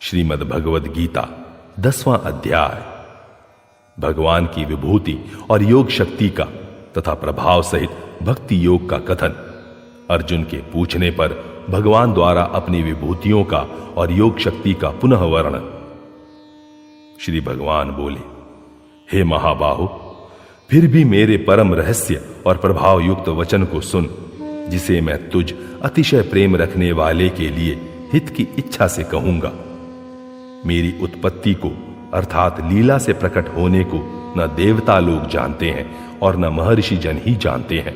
श्रीमद् भगवद गीता 10वां अध्याय। भगवान की विभूति और योग शक्ति का तथा प्रभाव सहित भक्ति योग का कथन। अर्जुन के पूछने पर भगवान द्वारा अपनी विभूतियों का और योग शक्ति का पुनः वर्णन। श्री भगवान बोले, हे महाबाहो, फिर भी मेरे परम रहस्य और प्रभाव युक्त वचन को सुन, जिसे मैं तुझ अतिशय प्रेम रखने वाले के लिए हित की इच्छा से कहूंगा। मेरी उत्पत्ति को अर्थात लीला से प्रकट होने को न देवता लोग जानते हैं और न महर्षि जन ही जानते हैं,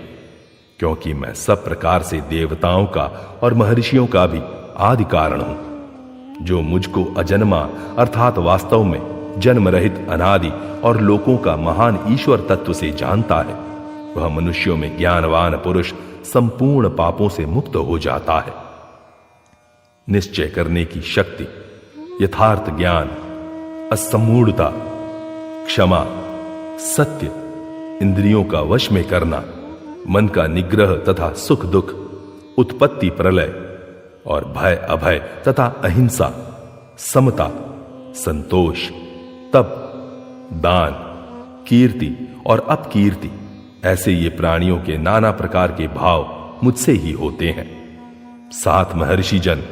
क्योंकि मैं सब प्रकार से देवताओं का और महर्षियों का भी आदि कारण हूं। जो मुझको अजन्मा अर्थात वास्तव में जन्म रहित अनादि और लोकों का महान ईश्वर तत्व से जानता है, वह मनुष्यों में ज्ञानवान पुरुष संपूर्ण पापों से मुक्त हो जाता है। निश्चय करने की शक्ति, यथार्थ ज्ञान, असमूढ़ता, क्षमा, सत्य, इंद्रियों का वश में करना, मन का निग्रह तथा सुख दुख, उत्पत्ति प्रलय और भय अभय तथा अहिंसा, समता, संतोष, तप, दान, कीर्ति और अपकीर्ति, ऐसे ये प्राणियों के नाना प्रकार के भाव मुझसे ही होते हैं। 7 महर्षि जन,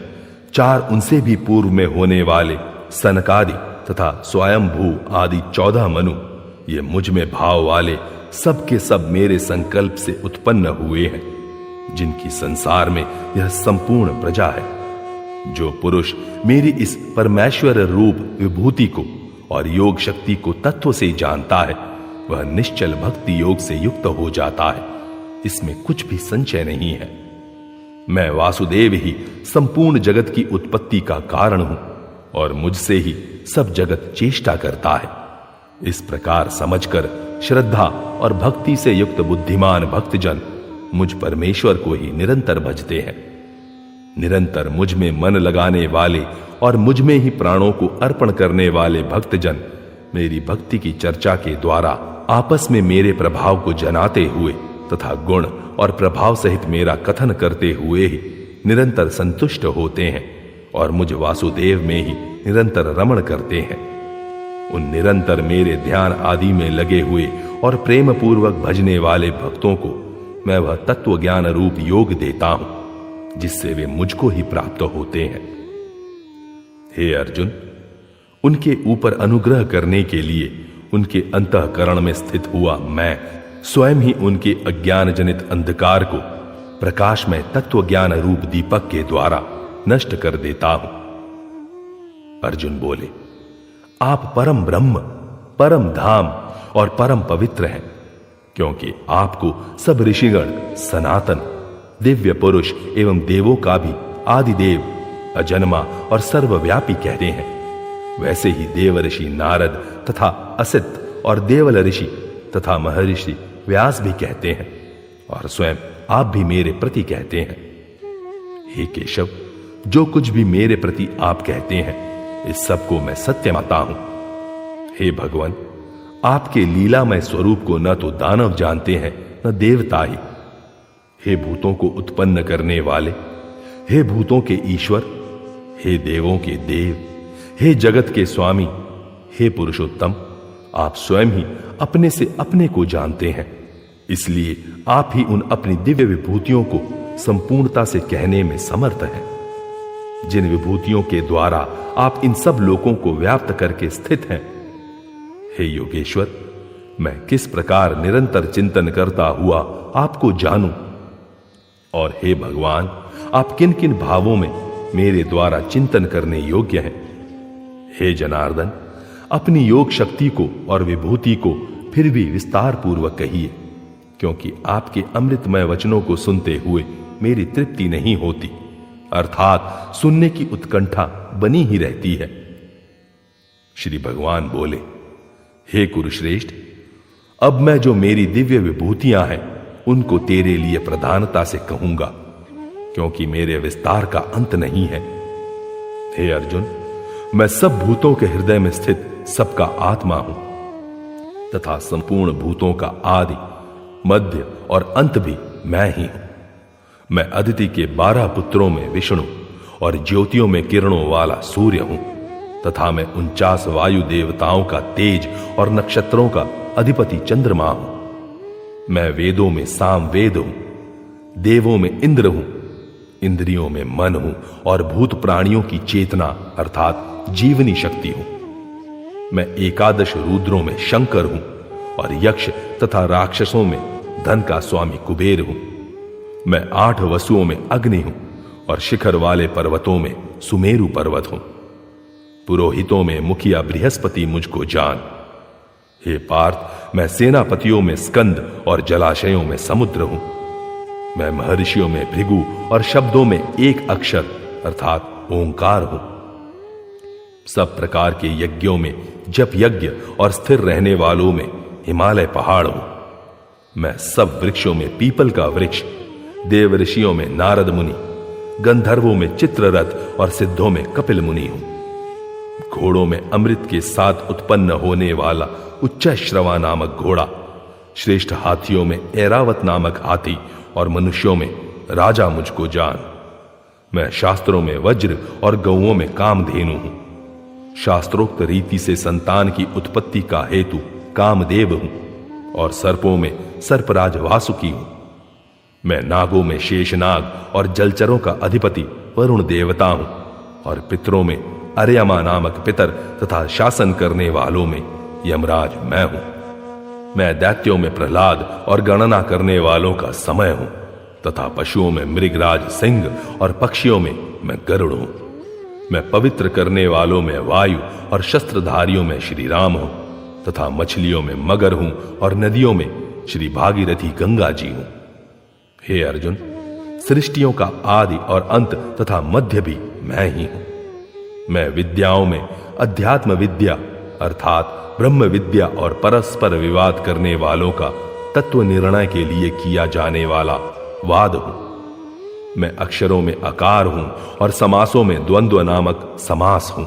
4 उनसे भी पूर्व में होने वाले सनकादि तथा स्वयंभू आदि 14 मनु, ये मुझ में भाव वाले सब के सब मेरे संकल्प से उत्पन्न हुए हैं, जिनकी संसार में यह संपूर्ण प्रजा है। जो पुरुष मेरी इस परमेश्वर रूप विभूति को और योग शक्ति को तत्व से जानता है, वह निश्चल भक्ति योग से युक्त हो जाता है। इसमें कुछ भी संशय नहीं है। मैं वासुदेव ही संपूर्ण जगत की उत्पत्ति का कारण हूं और मुझसे ही सब जगत चेष्टा करता है। इस प्रकार समझकर श्रद्धा और भक्ति से युक्त बुद्धिमान भक्तजन मुझ परमेश्वर को ही निरंतर भजते हैं। निरंतर मुझ में मन लगाने वाले और मुझ में ही प्राणों को अर्पण करने वाले भक्तजन मेरी भक्ति की चर्चा के द्वारा आपस में मेरे प्रभाव को जनाते हुए तथा गुण और प्रभाव सहित मेरा कथन करते हुए ही निरंतर संतुष्ट होते हैं और मुझ वासुदेव में ही निरंतर रमण करते हैं। उन निरंतर मेरे ध्यान आदि में लगे हुए और प्रेम पूर्वक भजने वाले भक्तों को मैं वह तत्व ज्ञान रूप योग देता हूं, जिससे वे मुझको ही प्राप्त होते हैं। हे अर्जुन, उनके ऊपर अनुग्रह करने के लिए उनके अंतःकरण में स्थित हुआ मैं स्वयं ही उनके अज्ञान जनित अंधकार को प्रकाश में तत्व ज्ञान रूप दीपक के द्वारा नष्ट कर देता हूं। अर्जुन बोले, आप परम ब्रह्म, परम धाम और परम पवित्र हैं, क्योंकि आपको सब ऋषिगण सनातन, दिव्य पुरुष एवं देवों का भी आदिदेव, अजन्मा और सर्वव्यापी कहते हैं। वैसे ही देव ऋषि नारद तथा असित और देवल ऋषि तथा महर्षि व्यास भी कहते हैं, और स्वयं आप भी मेरे प्रति कहते हैं। हे केशव, जो कुछ भी मेरे प्रति आप कहते हैं, इस सब को मैं सत्य मानता हूं। हे भगवान, आपके लीलामय स्वरूप को न तो दानव जानते हैं न देवता ही। हे भूतों को उत्पन्न करने वाले, हे भूतों के ईश्वर, हे देवों के देव, हे जगत के स्वामी, हे पुरुषोत्तम, आप स्वयं ही अपने से अपने को जानते हैं। इसलिए आप ही उन अपनी दिव्य विभूतियों को संपूर्णता से कहने में समर्थ हैं, जिन विभूतियों के द्वारा आप इन सब लोकों को व्याप्त करके स्थित हैं। हे योगेश्वर, मैं किस प्रकार निरंतर चिंतन करता हुआ आपको जानूं, और हे भगवान, आप किन किन भावों में मेरे द्वारा चिंतन करने योग्य हैं। हे जनार्दन, अपनी योग शक्ति को और विभूति को फिर भी विस्तार पूर्वक कहिए, क्योंकि आपके अमृतमय वचनों को सुनते हुए मेरी तृप्ति नहीं होती, अर्थात सुनने की उत्कंठा बनी ही रहती है। श्री भगवान बोले, हे कुरुश्रेष्ठ, अब मैं जो मेरी दिव्य विभूतियां हैं उनको तेरे लिए प्रधानता से कहूंगा, क्योंकि मेरे विस्तार का अंत नहीं है। हे अर्जुन, मैं सब भूतों के हृदय में स्थित सबका आत्मा हूं तथा संपूर्ण भूतों का आदि, मध्य और अंत भी मैं ही हूं। मैं अदिति के 12 पुत्रों में विष्णु और ज्योतियों में किरणों वाला सूर्य हूं। तथा मैं 49 वायु देवताओं का तेज और नक्षत्रों का अधिपति चंद्रमा हूं। मैं वेदों में साम वेद हूं, देवों में इंद्र हूं, इंद्रियों में मन हूं और भूत प्राणियों की चेतना अर्थात जीवनी शक्ति हूं। मैं 11 रुद्रों में शंकर हूं और यक्ष तथा राक्षसों में धन का स्वामी कुबेर हूं। मैं 8 वसुओं में अग्नि हूं और शिखर वाले पर्वतों में सुमेरु पर्वत हूं। पुरोहितों में मुखिया बृहस्पति मुझको जान। हे पार्थ, मैं सेनापतियों में स्कंद और जलाशयों में समुद्र हूं। मैं महर्षियों में भृगु और शब्दों में एक अक्षर अर्थात ओंकार हूं। सब प्रकार के यज्ञों में जप यज्ञ और स्थिर रहने वालों में हिमालय पहाड़ हूं। मैं सब वृक्षों में पीपल का वृक्ष, देव ऋषियों में नारद मुनि, गंधर्वों में चित्ररथ और सिद्धों में कपिल मुनि हूं। घोड़ों में अमृत के साथ उत्पन्न होने वाला उच्चश्रवा नामक घोड़ा, श्रेष्ठ हाथियों में ऐरावत नामक हाथी और मनुष्यों में राजा मुझको जान। मैं शास्त्रों में वज्र और गौओं में कामधेनु हूं। शास्त्रोक्त रीति से संतान की उत्पत्ति का हेतु कामदेव हूं और सर्पों में सर्पराज वासुकी हूं। मैं नागों में शेषनाग और जलचरों का अधिपति वरुण देवता हूं और पितरों में अर्यमा नामक पितर तथा शासन करने वालों में यमराज मैं हूं। मैं दैत्यों में प्रहलाद और गणना करने वालों का समय हूं तथा पशुओं में मृगराज सिंह और पक्षियों में मैं गरुड़ हूं। मैं पवित्र करने वालों में वायु और शस्त्रधारियों में श्री राम हूं तथा मछलियों में मगर हूं और नदियों में श्री भागीरथी गंगा जी हूं। हे अर्जुन, सृष्टियों का आदि और अंत तथा मध्य भी मैं ही हूं। मैं विद्याओं में अध्यात्म विद्या अर्थात ब्रह्म विद्या और परस्पर विवाद करने वालों का तत्व निर्णय के लिए किया जाने वाला वाद हूं। मैं अक्षरों में अकार हूं और समासों में द्वंद्व नामक समास हूं।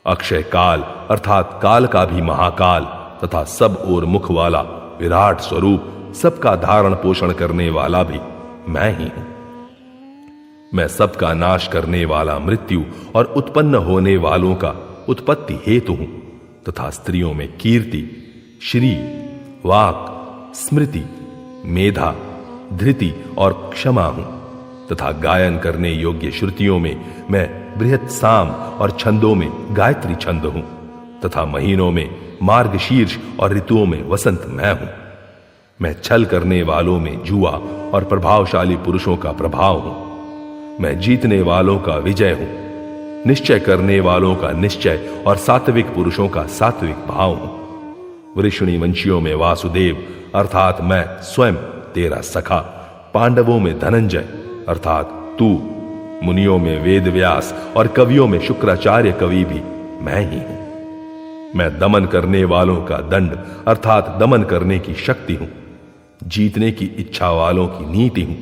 अक्षय काल अर्थात काल का भी महाकाल तथा सब ओर मुख वाला विराट स्वरूप, सबका धारण पोषण करने वाला भी मैं ही हूं। मैं सबका नाश करने वाला मृत्यु और उत्पन्न होने वालों का उत्पत्ति हेतु हूं तथा स्त्रियों में कीर्ति, श्री, वाक, स्मृति, मेधा, धृति और क्षमा हूं तथा गायन करने योग्य श्रुतियों में मैं बृहत साम और छंदों में गायत्री छंद हूं तथा महीनों में मार्गशीर्ष और ऋतुओं में वसंत मैं हूं। मैं छल करने वालों में जुआ और प्रभावशाली पुरुषों का प्रभाव हूं। मैं जीतने वालों का विजय हूं, निश्चय करने वालों का निश्चय और सात्विक पुरुषों का सात्विक भाव हूं। वृषणी वंशियों में वासुदेव अर्थात मैं स्वयं तेरा सखा, पांडवों में धनंजय अर्थात तू, मुनियों में वेद व्यास और कवियों में शुक्राचार्य कवि भी मैं ही हूं। मैं दमन करने वालों का दंड अर्थात दमन करने की शक्ति हूं, जीतने की इच्छा वालों की नीति हूं,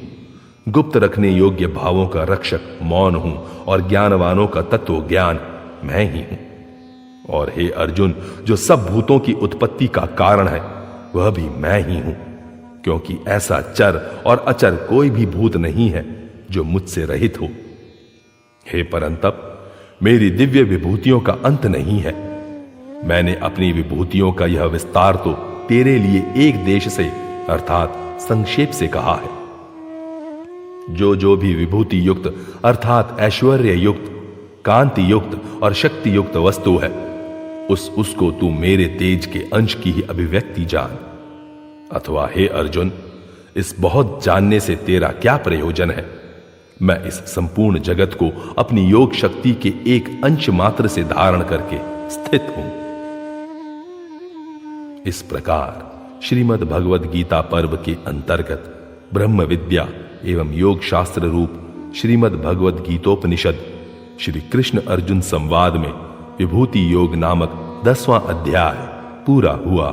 गुप्त रखने योग्य भावों का रक्षक मौन हूं और ज्ञानवानों का तत्व ज्ञान मैं ही हूं। और हे अर्जुन, जो सब भूतों की उत्पत्ति का कारण है वह भी मैं ही हूं, क्योंकि ऐसा चर और अचर कोई भी भूत नहीं है जो मुझसे रहित हो। हे परंतप, मेरी दिव्य विभूतियों का अंत नहीं है। मैंने अपनी विभूतियों का यह विस्तार तो तेरे लिए एक देश से अर्थात संक्षेप से कहा है। जो भी विभूति युक्त अर्थात ऐश्वर्य युक्त, कांति युक्त और शक्ति युक्त वस्तु है, उसको तू मेरे तेज के अंश की ही अभिव्यक्ति जान। अथवा हे अर्जुन, इस बहुत जानने से तेरा क्या प्रयोजन है? मैं इस संपूर्ण जगत को अपनी योग शक्ति के एक अंश मात्र से धारण करके स्थित हूं। इस प्रकार श्रीमद् भगवद गीता पर्व के अंतर्गत ब्रह्म विद्या एवं योग शास्त्र रूप श्रीमद् भगवद गीतोपनिषद श्री कृष्ण अर्जुन संवाद में विभूति योग नामक 10वां अध्याय पूरा हुआ।